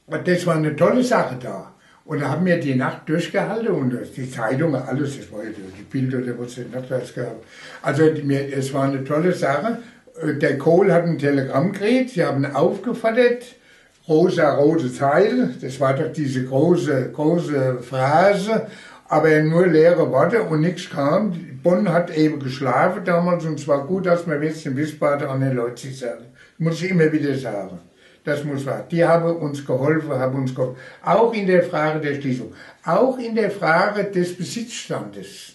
Und das war eine tolle Sache da. Und da haben wir die Nacht durchgehalten und die Zeitungen, alles, das war ja die Bilder, der wurde es nicht das gehabt. Also es war eine tolle Sache. Der Kohl hat ein Telegramm gekriegt, sie haben aufgefordert, rosa-rote Zeile, das war doch diese große Phrase, aber nur leere Worte und nichts kam. Bonn hat eben geschlafen damals und es war gut, dass wir jetzt in Wiesbaden an den Leuten sagen. Muss ich immer wieder sagen. Das muss wahr. Die haben uns geholfen, Auch in der Frage der Schließung. Auch in der Frage des Besitzstandes.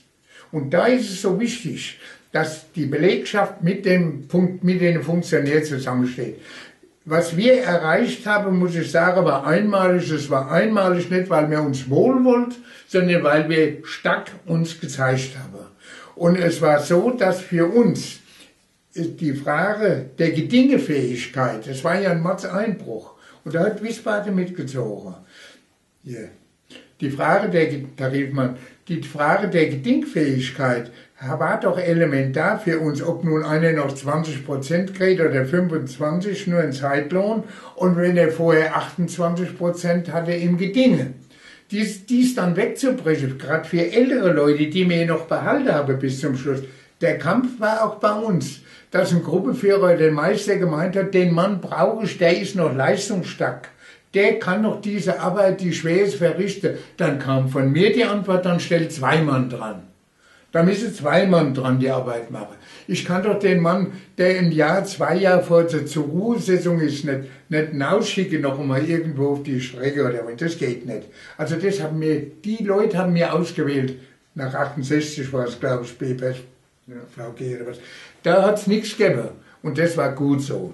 Und da ist es so wichtig, dass die Belegschaft mit den Funktionären zusammensteht. Was wir erreicht haben, muss ich sagen, war einmalig. Es war einmalig nicht, weil wir uns wohl wollten, sondern weil wir stark uns gezeigt haben. Und es war so, dass für uns die Frage der Gedingefähigkeit, das war ja ein Mordseinbruch. Und da hat Wiesbaden mitgezogen. Yeah. Die Frage der Gedingfähigkeit war doch elementar für uns, ob nun einer noch 20% kriegt oder 25% nur in Zeitlohn und wenn er vorher 28% hatte im Gedinge. Dies dann wegzubrechen, gerade für ältere Leute, die wir noch behalten haben bis zum Schluss. Der Kampf war auch bei uns, dass ein Gruppenführer, der Meister, gemeint hat, den Mann brauche ich, der ist noch leistungsstark. Der kann noch diese Arbeit, die schwer ist, verrichten. Dann kam von mir die Antwort, dann stellt 2 Mann dran. Da müssen 2 Mann dran die Arbeit machen. Ich kann doch den Mann, der ein Jahr, 2 Jahre vor der Zur-Ruhe-Saison ist, nicht hinausschicken, noch einmal irgendwo auf die Strecke oder was. Das geht nicht. Also die Leute haben mir ausgewählt. Nach 68 war es, glaube ich, VG oder was. Da hat es nichts gegeben. Und das war gut so.